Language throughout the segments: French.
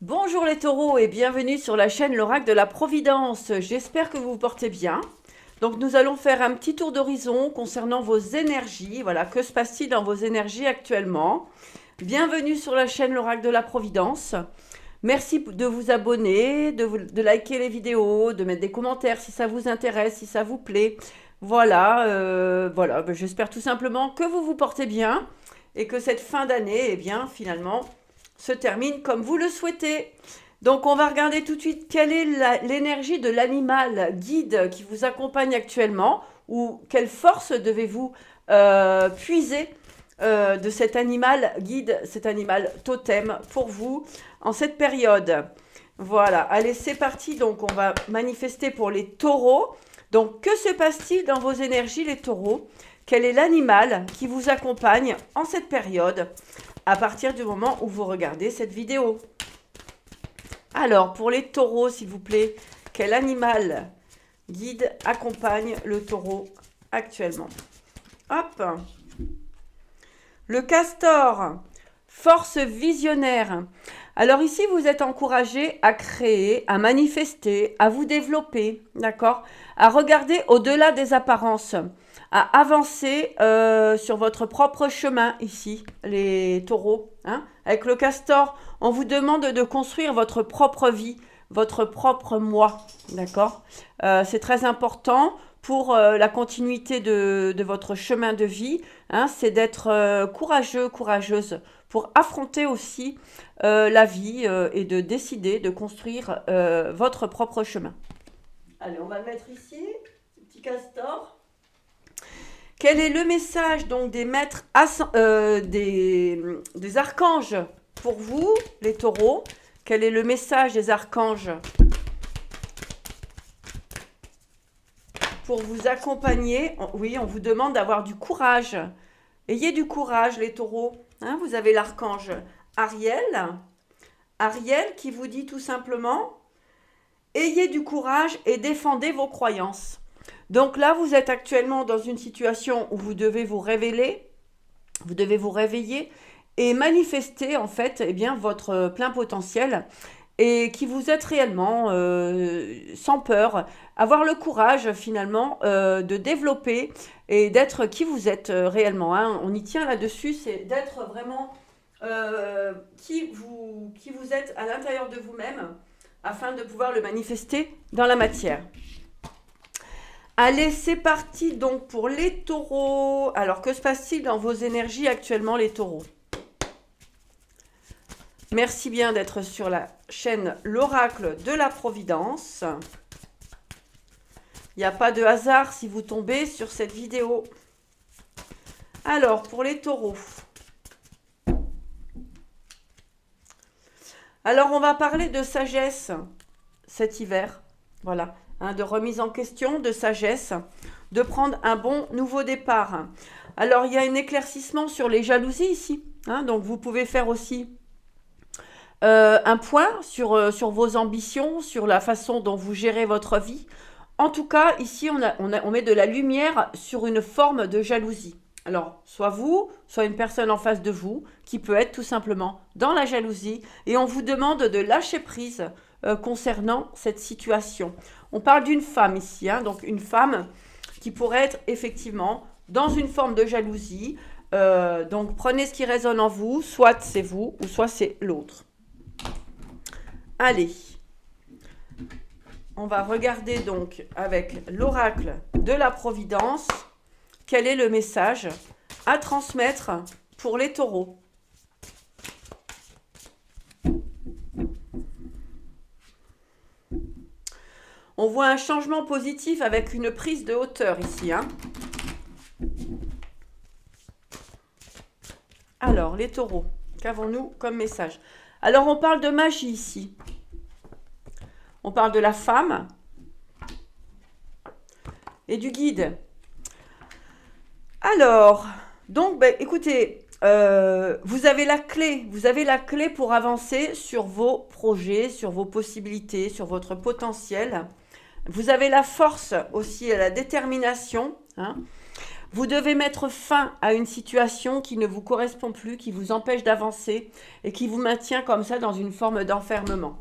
Bonjour les taureaux et bienvenue sur la chaîne L'Oracle de la Providence. J'espère que vous vous portez bien. Donc nous allons faire un petit tour d'horizon concernant vos énergies. Voilà, que se passe-t-il dans vos énergies actuellement? Bienvenue sur la chaîne L'Oracle de la Providence. Merci de vous abonner, de liker les vidéos, de mettre des commentaires si ça vous intéresse, si ça vous plaît. Voilà, j'espère tout simplement que vous vous portez bien et que cette fin d'année, eh bien, finalement, se termine comme vous le souhaitez. Donc on va regarder tout de suite quelle est l'énergie de l'animal guide qui vous accompagne actuellement ou quelle force devez-vous puiser de cet animal guide, cet animal totem pour vous en cette période. Voilà, allez c'est parti, donc on va manifester pour les taureaux. Donc que se passe-t-il dans vos énergies les taureaux? Quel est l'animal qui vous accompagne en cette période à partir du moment où vous regardez cette vidéo? Alors, pour les taureaux, s'il vous plaît, quel animal guide accompagne le taureau actuellement? Hop. Le castor, force visionnaire. Alors ici, vous êtes encouragé à créer, à manifester, à vous développer, d'accord? À regarder au-delà des apparences, à avancer sur votre propre chemin ici, les taureaux. Hein? Avec le castor, on vous demande de construire votre propre vie, votre propre moi, d'accord? C'est très important pour la continuité de votre chemin de vie, hein, c'est d'être courageux, courageuse pour affronter aussi la vie et de décider de construire votre propre chemin. Allez, on va le mettre ici, ce petit castor. Quel est le message donc des maîtres, des archanges pour vous, les taureaux? Quel est le message des archanges pour vous accompagner? Oui, on vous demande d'avoir du courage. Ayez du courage, les taureaux. Hein, vous avez l'archange Ariel. Ariel qui vous dit tout simplement, ayez du courage et défendez vos croyances. Donc là, vous êtes actuellement dans une situation où vous devez vous révéler, vous devez vous réveiller et manifester en fait eh bien, votre plein potentiel et qui vous êtes réellement sans peur, avoir le courage finalement de développer et d'être qui vous êtes réellement. Hein. On y tient là-dessus, c'est d'être vraiment qui vous êtes à l'intérieur de vous-même afin de pouvoir le manifester dans la matière. Allez, c'est parti donc pour les taureaux. Alors, que se passe-t-il dans vos énergies actuellement, les taureaux? Merci bien d'être sur la chaîne L'Oracle de la Providence. Il n'y a pas de hasard si vous tombez sur cette vidéo. Alors, pour les taureaux. Alors, on va parler de sagesse cet hiver. Voilà. Hein, de remise en question, de sagesse, de prendre un bon nouveau départ. Alors, il y a un éclaircissement sur les jalousies ici. Hein, donc, vous pouvez faire aussi un point sur vos ambitions, sur la façon dont vous gérez votre vie. En tout cas, ici, on met de la lumière sur une forme de jalousie. Alors, soit vous, soit une personne en face de vous, qui peut être tout simplement dans la jalousie, et on vous demande de lâcher prise concernant cette situation. On parle d'une femme ici, hein, donc une femme qui pourrait être effectivement dans une forme de jalousie. Donc, prenez ce qui résonne en vous, soit c'est vous, ou soit c'est l'autre. Allez, on va regarder donc avec l'oracle de la Providence quel est le message à transmettre pour les taureaux. On voit un changement positif avec une prise de hauteur ici. Hein. Alors, les taureaux, qu'avons-nous comme message? Alors, on parle de magie ici. On parle de la femme et du guide. Alors, donc, écoutez, vous avez la clé pour avancer sur vos projets, sur vos possibilités, sur votre potentiel. Vous avez la force aussi, la détermination. Hein. Vous devez mettre fin à une situation qui ne vous correspond plus, qui vous empêche d'avancer et qui vous maintient comme ça dans une forme d'enfermement.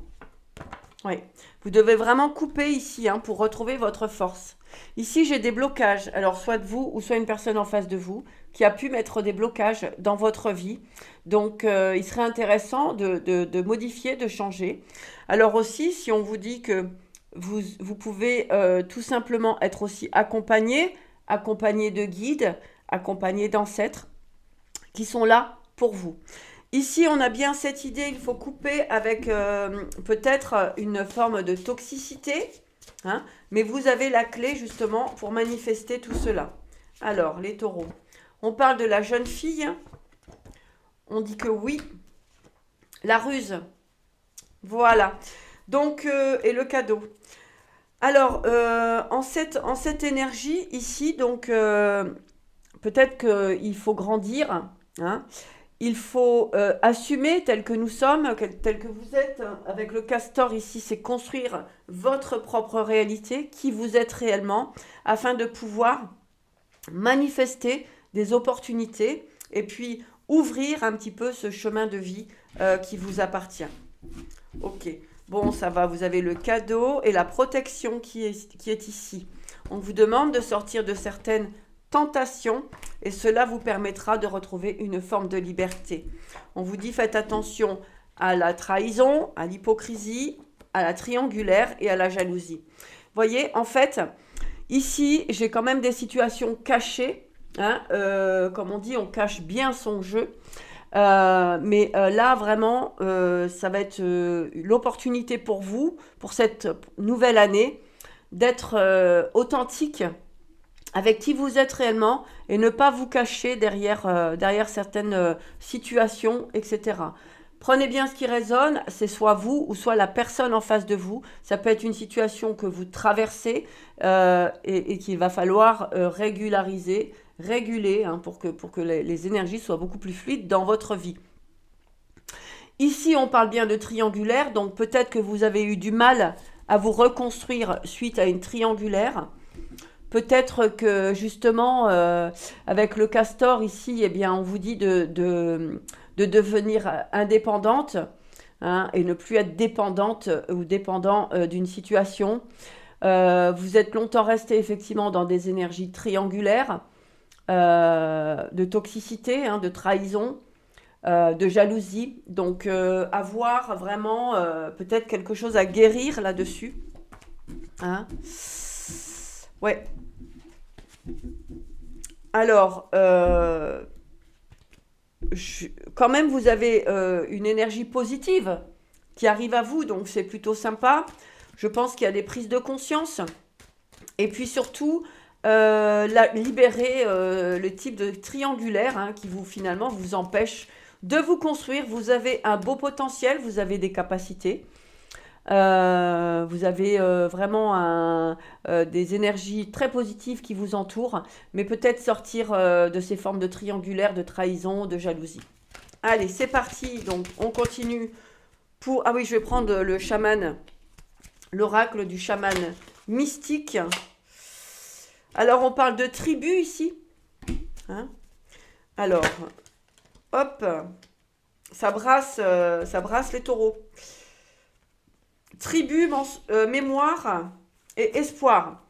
Oui, vous devez vraiment couper ici hein, pour retrouver votre force. Ici, j'ai des blocages, alors soit de vous ou soit une personne en face de vous qui a pu mettre des blocages dans votre vie. Donc, il serait intéressant de modifier, de changer. Alors aussi, si on vous dit que vous pouvez tout simplement être aussi accompagné de guides, accompagné d'ancêtres qui sont là pour vous. Ici, on a bien cette idée, il faut couper avec peut-être une forme de toxicité, hein, mais vous avez la clé justement pour manifester tout cela. Alors, les taureaux, on parle de la jeune fille, on dit que oui, la ruse, voilà. Donc, et le cadeau. Alors, en cette énergie ici, donc peut-être qu'il faut grandir, hein. Il faut assumer tel que nous sommes, tel que vous êtes. Avec le castor ici, c'est construire votre propre réalité, qui vous êtes réellement, afin de pouvoir manifester des opportunités et puis ouvrir un petit peu ce chemin de vie qui vous appartient. Ok, bon, ça va, vous avez le cadeau et la protection qui est ici. On vous demande de sortir de certaines tentation et cela vous permettra de retrouver une forme de liberté. On vous dit faites attention à la trahison, à l'hypocrisie, à la triangulaire et à la jalousie. Voyez, en fait, ici, j'ai quand même des situations cachées. Hein, comme on dit, on cache bien son jeu. Mais là, vraiment, ça va être l'opportunité pour vous, pour cette nouvelle année, d'être authentique avec qui vous êtes réellement et ne pas vous cacher derrière certaines situations, etc. Prenez bien ce qui résonne, c'est soit vous ou soit la personne en face de vous. Ça peut être une situation que vous traversez et qu'il va falloir réguler hein, pour que les énergies soient beaucoup plus fluides dans votre vie. Ici, on parle bien de triangulaire, donc peut-être que vous avez eu du mal à vous reconstruire suite à une triangulaire. Peut-être que justement, avec le castor ici, eh bien, on vous dit de devenir indépendante hein, et ne plus être dépendante ou dépendant d'une situation. Vous êtes longtemps resté effectivement dans des énergies triangulaires, de toxicité, hein, de trahison, de jalousie. Donc, avoir vraiment peut-être quelque chose à guérir là-dessus. Hein. Ouais. Alors, quand même, vous avez une énergie positive qui arrive à vous, donc c'est plutôt sympa. Je pense qu'il y a des prises de conscience. Et puis surtout, libérer le type de triangulaire hein, qui finalement vous empêche de vous construire. Vous avez un beau potentiel, vous avez des capacités. Vous avez vraiment des énergies très positives qui vous entourent, mais peut-être sortir de ces formes de triangulaire, de trahison, de jalousie. Allez, c'est parti. Donc, on continue pour... Ah oui, je vais prendre le chaman, l'oracle du chaman mystique. Alors, on parle de tribu ici. Hein? Alors, hop, ça brasse les taureaux. Tribu, mémoire et espoir.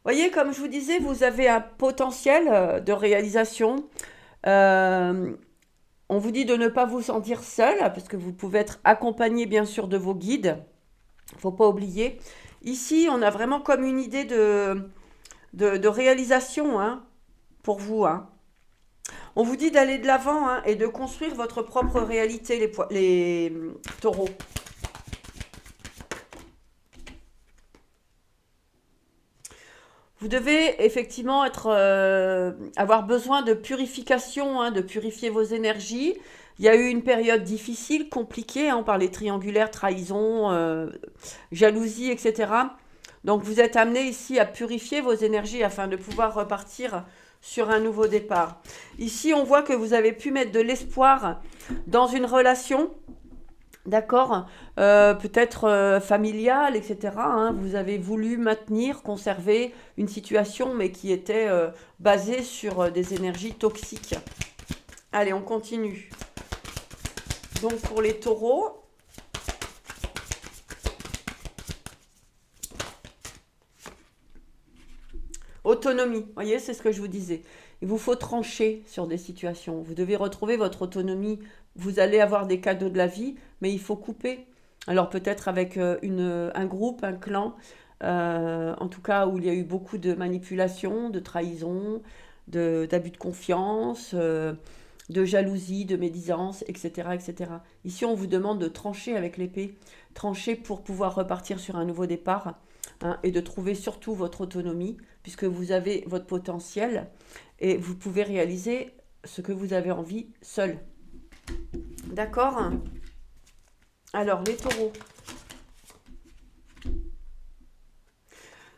Voyez, comme je vous disais, vous avez un potentiel de réalisation. On vous dit de ne pas vous sentir seul, parce que vous pouvez être accompagné, bien sûr, de vos guides. Il ne faut pas oublier. Ici, on a vraiment comme une idée de réalisation hein, pour vous. Hein. On vous dit d'aller de l'avant hein, et de construire votre propre réalité, les taureaux. Vous devez effectivement avoir besoin de purification, hein, de purifier vos énergies. Il y a eu une période difficile, compliquée, hein, on parlait triangulaire, trahison, jalousie, etc. Donc vous êtes amené ici à purifier vos énergies afin de pouvoir repartir sur un nouveau départ. Ici, on voit que vous avez pu mettre de l'espoir dans une relation, D'accord? Peut-être familial, etc., hein. Vous avez voulu maintenir, conserver une situation, mais qui était basée sur des énergies toxiques. Allez, on continue. Donc pour les taureaux, autonomie, vous voyez, c'est ce que je vous disais. Il vous faut trancher sur des situations. Vous devez retrouver votre autonomie. Vous allez avoir des cadeaux de la vie, mais il faut couper. Alors peut-être avec un groupe, un clan, en tout cas où il y a eu beaucoup de manipulation, de trahison, d'abus de confiance, de jalousie, de médisance, etc., etc. Ici, on vous demande de trancher avec l'épée, trancher pour pouvoir repartir sur un nouveau départ, hein, et de trouver surtout votre autonomie, puisque vous avez votre potentiel et vous pouvez réaliser ce que vous avez envie seul. D'accord? Alors, les taureaux,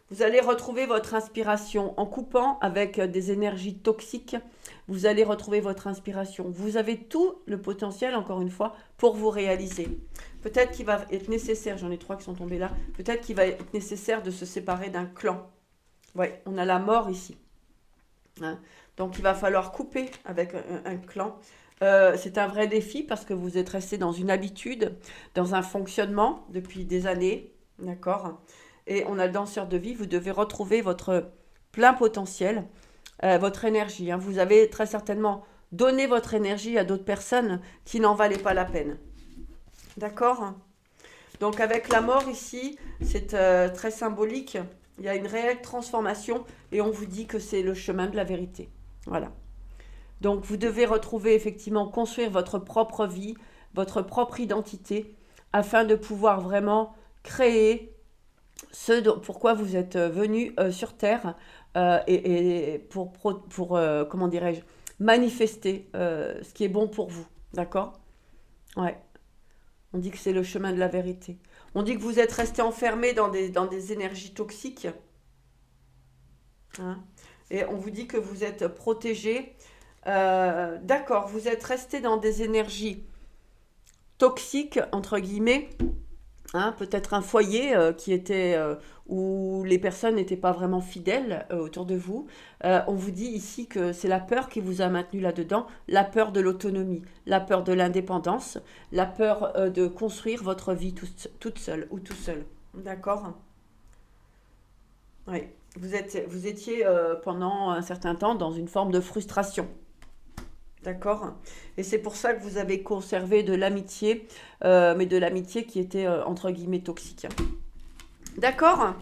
vous allez retrouver votre inspiration en coupant avec des énergies toxiques. Vous allez retrouver votre inspiration. Vous avez tout le potentiel, encore une fois, pour vous réaliser. Peut-être qu'il va être nécessaire, j'en ai trois qui sont tombés là, peut-être qu'il va être nécessaire de se séparer d'un clan. Ouais, on a la mort ici, hein. Donc il va falloir couper avec un clan. C'est un vrai défi parce que vous êtes resté dans une habitude, dans un fonctionnement depuis des années, d'accord? Et on a le danseur de vie, vous devez retrouver votre plein potentiel, votre énergie, hein. Vous avez très certainement donné votre énergie à d'autres personnes qui n'en valaient pas la peine, d'accord? Donc avec la mort ici, c'est très symbolique. Il y a une réelle transformation et on vous dit que c'est le chemin de la vérité. Voilà. Donc vous devez retrouver effectivement, construire votre propre vie, votre propre identité, afin de pouvoir vraiment créer pourquoi vous êtes venu sur Terre, et comment dirais-je, manifester ce qui est bon pour vous. D'accord? Ouais. On dit que c'est le chemin de la vérité. On dit que vous êtes resté enfermé dans des énergies toxiques, hein. Et on vous dit que vous êtes protégé. D'accord, vous êtes resté dans des énergies toxiques, entre guillemets, hein, peut-être un foyer qui était où les personnes n'étaient pas vraiment fidèles autour de vous. On vous dit ici que c'est la peur qui vous a maintenu là-dedans, la peur de l'autonomie, la peur de l'indépendance, la peur de construire votre vie toute seule ou tout seul. D'accord? Oui. Vous étiez pendant un certain temps dans une forme de frustration. D'accord? Et c'est pour ça que vous avez conservé de l'amitié, mais de l'amitié qui était entre guillemets toxique. D'accord?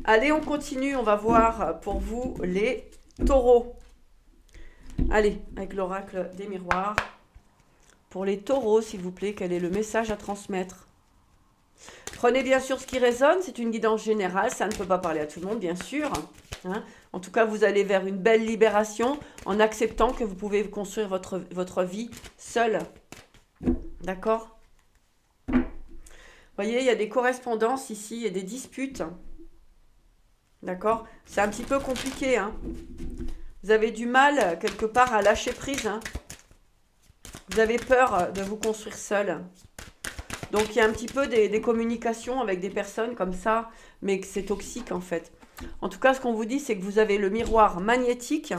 Allez, on continue. On va voir pour vous les taureaux. Allez, avec l'oracle des miroirs. Pour les taureaux, s'il vous plaît, quel est le message à transmettre? Prenez bien sûr ce qui résonne. C'est une guidance générale. Ça ne peut pas parler à tout le monde, bien sûr, hein. En tout cas, vous allez vers une belle libération en acceptant que vous pouvez construire votre vie seul. D'accord? Vous voyez, il y a des correspondances ici et des disputes. D'accord? C'est un petit peu compliqué, hein. Vous avez du mal, quelque part, à lâcher prise, hein. Vous avez peur de vous construire seul. Donc, il y a un petit peu des communications avec des personnes comme ça, mais que c'est toxique, en fait. En tout cas, ce qu'on vous dit, c'est que vous avez le miroir magnétique.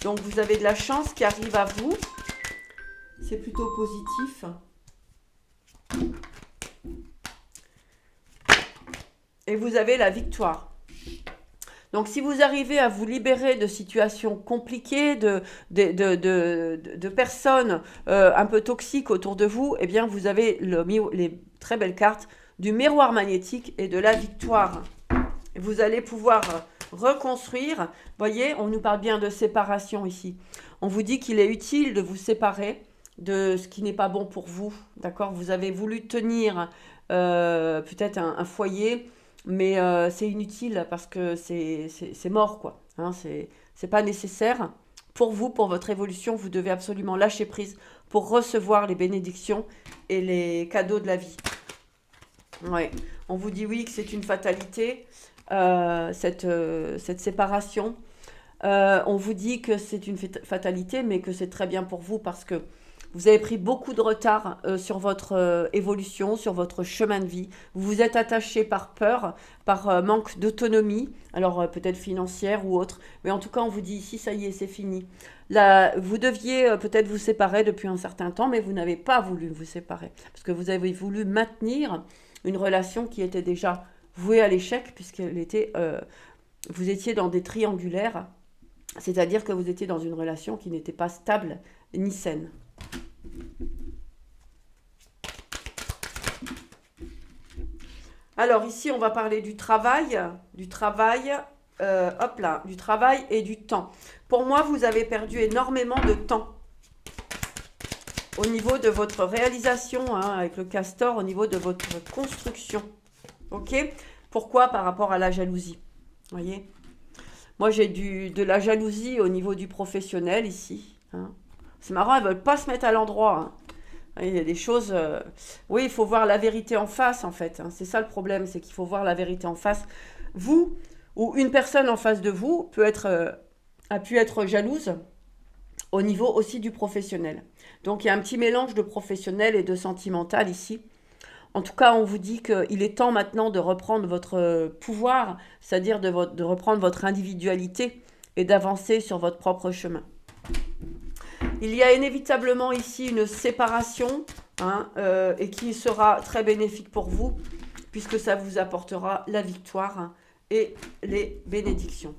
Donc, vous avez de la chance qui arrive à vous. C'est plutôt positif. Et vous avez la victoire. Donc, si vous arrivez à vous libérer de situations compliquées, de personnes un peu toxiques autour de vous, eh bien, vous avez les très belles cartes du miroir magnétique et de la victoire. Vous allez pouvoir reconstruire. Voyez, on nous parle bien de séparation ici. On vous dit qu'il est utile de vous séparer de ce qui n'est pas bon pour vous. D'accord? Vous avez voulu tenir peut-être un foyer, mais c'est inutile parce que c'est mort, quoi. Hein, c'est pas nécessaire. Pour vous, pour votre évolution, vous devez absolument lâcher prise pour recevoir les bénédictions et les cadeaux de la vie. Ouais. On vous dit oui que c'est une fatalité, cette séparation. On vous dit que c'est une fatalité, mais que c'est très bien pour vous parce que Vous avez pris beaucoup de retard sur votre évolution, sur votre chemin de vie. Vous vous êtes attaché par peur, par manque d'autonomie, alors peut-être financière ou autre. Mais en tout cas, on vous dit ici, ça y est, c'est fini. Là, vous deviez peut-être vous séparer depuis un certain temps, mais vous n'avez pas voulu vous séparer. Parce que vous avez voulu maintenir une relation qui était déjà vouée à l'échec, puisqu'elle était, vous étiez dans des triangulaires, c'est-à-dire que vous étiez dans une relation qui n'était pas stable ni saine. Alors ici, on va parler hop là, du travail et du temps. Pour moi, vous avez perdu énormément de temps au niveau de votre réalisation, hein, avec le castor, au niveau de votre construction. Ok? Pourquoi? Par rapport à la jalousie. Voyez? Moi, j'ai de la jalousie au niveau du professionnel ici. Hein. C'est marrant, elles ne veulent pas se mettre à l'endroit. Hein. Il y a des choses... Oui, il faut voir la vérité en face, en fait. Hein. C'est ça le problème, c'est qu'il faut voir la vérité en face. Vous, ou une personne en face de vous, a pu être jalouse au niveau aussi du professionnel. Donc, il y a un petit mélange de professionnel et de sentimental ici. En tout cas, on vous dit qu'il est temps maintenant de reprendre votre pouvoir, c'est-à-dire de reprendre votre individualité et d'avancer sur votre propre chemin. Il y a inévitablement ici une séparation, hein, et qui sera très bénéfique pour vous, puisque ça vous apportera la victoire, hein, et les bénédictions.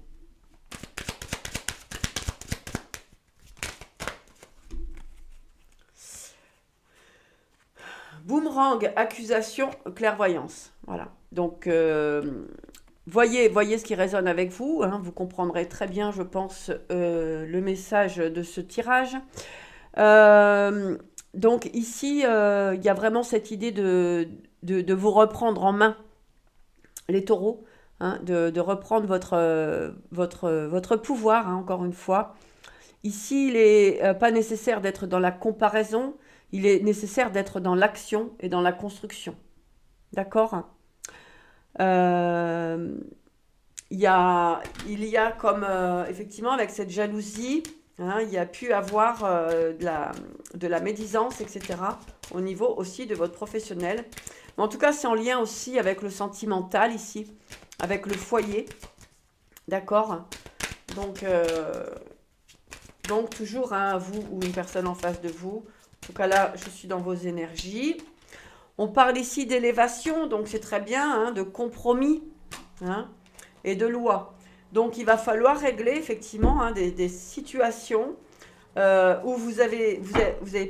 Boomerang, accusation, clairvoyance. Voilà. Donc, voyez ce qui résonne avec vous. Hein. Vous comprendrez très bien, je pense, le message de ce tirage. Donc ici, il y a vraiment cette idée de vous reprendre en main, les taureaux, hein, de reprendre votre pouvoir, hein, encore une fois. Ici, il n'est pas nécessaire d'être dans la comparaison, il est nécessaire d'être dans l'action et dans la construction. D'accord? Il y a comme, effectivement, avec cette jalousie, hein, il y a pu avoir de la médisance, etc., au niveau aussi de votre professionnel. Mais en tout cas, c'est en lien aussi avec le sentimental ici, avec le foyer. D'accord? Donc toujours, hein, vous ou une personne en face de vous. En tout cas, là, je suis dans vos énergies. On parle ici d'élévation, donc c'est très bien, hein, de compromis, hein, et de loi. Donc, il va falloir régler effectivement, hein, des situations où vous avez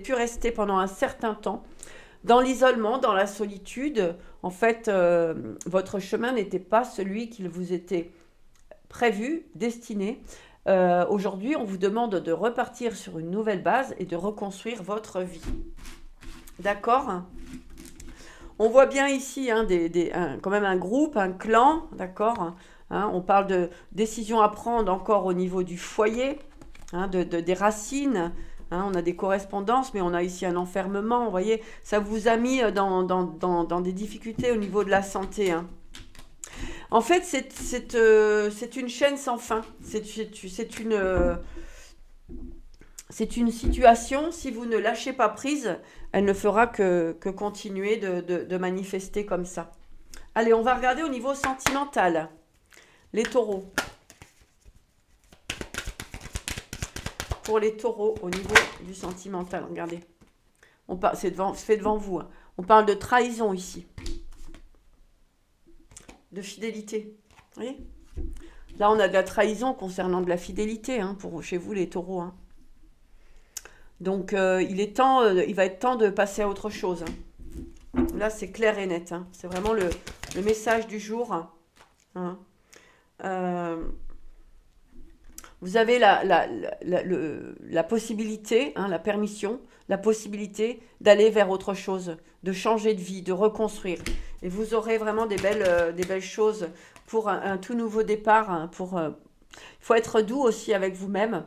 pu rester pendant un certain temps dans l'isolement, dans la solitude. En fait, votre chemin n'était pas celui qu'il vous était prévu, destiné. Aujourd'hui, on vous demande de repartir sur une nouvelle base et de reconstruire votre vie. D'accord? On voit bien ici, hein, quand même un groupe, un clan, d'accord? Hein, on parle de décisions à prendre encore au niveau du foyer, hein, des racines. Hein, on a des correspondances, mais on a ici un enfermement. Vous voyez, ça vous a mis dans des difficultés au niveau de la santé. Hein. En fait, c'est une chaîne sans fin. C'est une situation, si vous ne lâchez pas prise, elle ne fera que continuer de manifester comme ça. Allez, on va regarder au niveau sentimental. Les taureaux. Pour les taureaux, au niveau du sentimental, regardez. C'est fait devant vous. Hein. On parle de trahison ici. De fidélité. Vous voyez? Là, on a de la trahison concernant de la fidélité, hein, chez vous, les taureaux. Hein. Donc, il va être temps de passer à autre chose. Hein. Là, c'est clair et net. Hein. C'est vraiment le message du jour. Hein. Vous avez la possibilité, hein, la permission, la possibilité d'aller vers autre chose, de changer de vie, de reconstruire. Et vous aurez vraiment des belles choses pour un tout nouveau départ. Hein, il faut être doux aussi avec vous-même.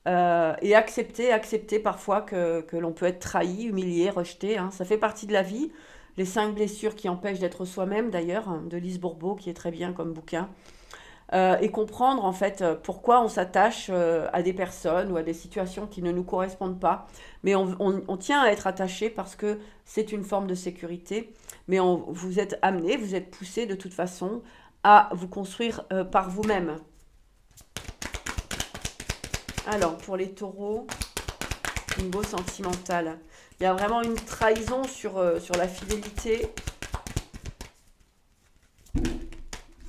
Et accepter parfois que l'on peut être trahi, humilié, rejeté. Hein. Ça fait partie de la vie. Les 5 blessures qui empêchent d'être soi-même, d'ailleurs, hein, de Lise Bourbeau, qui est très bien comme bouquin. et comprendre en fait pourquoi on s'attache à des personnes ou à des situations qui ne nous correspondent pas. Mais on tient à être attaché parce que c'est une forme de sécurité. Mais vous êtes amené, vous êtes poussé de toute façon à vous construire par vous-même. Alors, pour les taureaux, niveau sentimental, il y a vraiment une trahison sur la fidélité.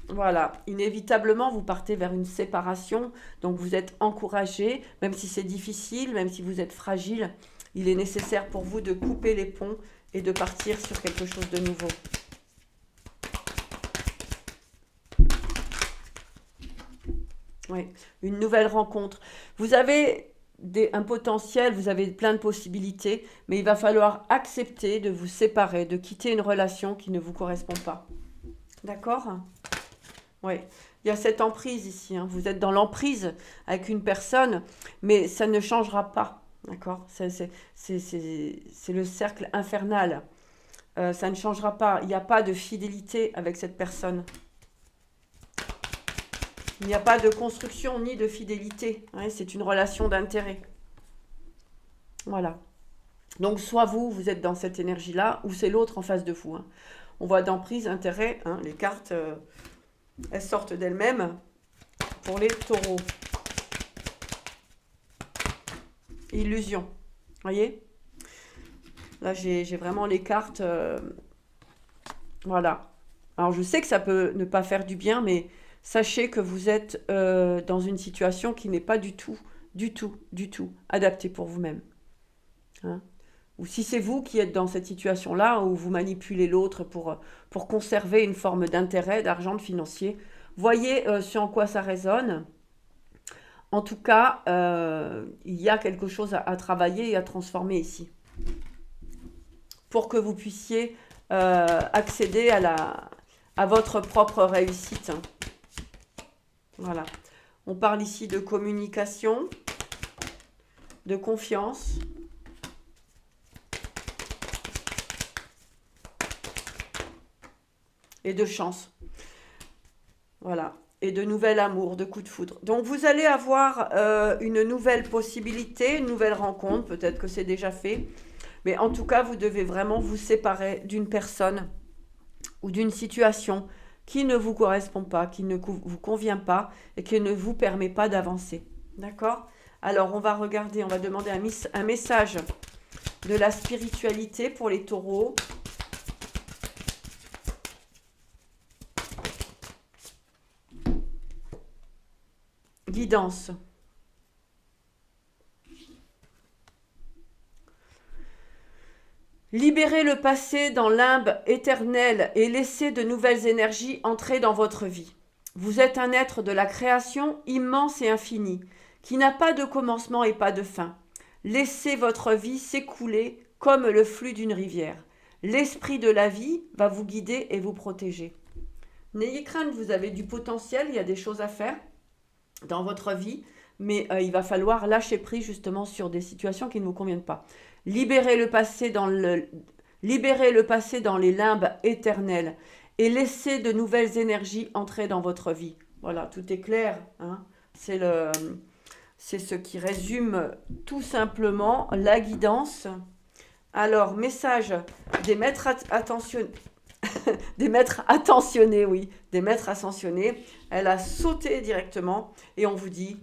Voilà, inévitablement, vous partez vers une séparation, donc vous êtes encouragé, même si c'est difficile, même si vous êtes fragile, il est nécessaire pour vous de couper les ponts et de partir sur quelque chose de nouveau. Oui, une nouvelle rencontre. Vous avez un potentiel, vous avez plein de possibilités, mais il va falloir accepter de vous séparer, de quitter une relation qui ne vous correspond pas. D'accord ? Oui, il y a cette emprise ici, hein. Vous êtes dans l'emprise avec une personne, mais ça ne changera pas. D'accord? C'est le cercle infernal. Ça ne changera pas. Il n'y a pas de fidélité avec cette personne. Il n'y a pas de construction ni de fidélité. Ouais, c'est une relation d'intérêt. Voilà. Donc, soit vous êtes dans cette énergie-là, ou c'est l'autre en face de vous, hein. On voit d'emprise, intérêt, hein, les cartes, elles sortent d'elles-mêmes pour les taureaux. Illusion. Voyez? Là, j'ai vraiment les cartes. Voilà. Alors, je sais que ça peut ne pas faire du bien, mais sachez que vous êtes dans une situation qui n'est pas du tout adaptée pour vous-même. Hein? Ou si c'est vous qui êtes dans cette situation-là, où vous manipulez l'autre pour conserver une forme d'intérêt, d'argent, de financier, voyez sur en quoi ça résonne. En tout cas, il y a quelque chose à travailler et à transformer ici. Pour que vous puissiez accéder à votre propre réussite. Voilà. On parle ici de communication, de confiance. Et de chance. Voilà. Et de nouvel amour, de coup de foudre. Donc vous allez avoir une nouvelle possibilité, une nouvelle rencontre. Peut-être que c'est déjà fait. Mais en tout cas, vous devez vraiment vous séparer d'une personne ou d'une situation qui ne vous correspond pas, qui ne vous convient pas et qui ne vous permet pas d'avancer. D'accord? Alors, on va regarder, on va demander un message de la spiritualité pour les taureaux. Guidance. Libérez le passé dans limbe éternel et laissez de nouvelles énergies entrer dans votre vie. Vous êtes un être de la création immense et infini, qui n'a pas de commencement et pas de fin. Laissez votre vie s'écouler comme le flux d'une rivière. L'esprit de la vie va vous guider et vous protéger. N'ayez crainte, vous avez du potentiel, il y a des choses à faire dans votre vie, mais il va falloir lâcher prise justement sur des situations qui ne vous conviennent pas. Libérez le passé dans les limbes éternelles et laissez de nouvelles énergies entrer dans votre vie. Voilà, tout est clair, hein. C'est ce qui résume tout simplement la guidance. Alors, message des maîtres attentionnés. Des maîtres attentionnés, oui, des maîtres ascensionnés. Elle a sauté directement et on vous dit,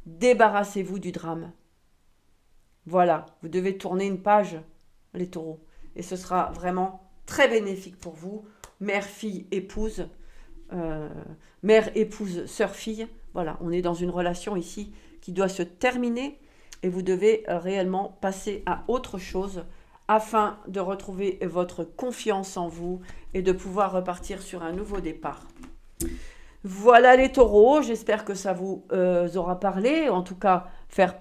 débarrassez-vous du drame. Voilà, vous devez tourner une page, les taureaux. Et ce sera vraiment très bénéfique pour vous. Mère, fille, épouse. Mère, épouse, sœur, fille. Voilà, on est dans une relation ici qui doit se terminer. Et vous devez réellement passer à autre chose afin de retrouver votre confiance en vous et de pouvoir repartir sur un nouveau départ. Voilà les taureaux, j'espère que ça vous aura parlé, en tout cas faire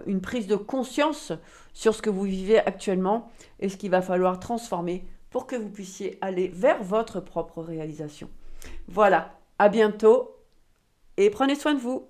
une prise de conscience sur ce que vous vivez actuellement et ce qu'il va falloir transformer pour que vous puissiez aller vers votre propre réalisation. Voilà, à bientôt et prenez soin de vous.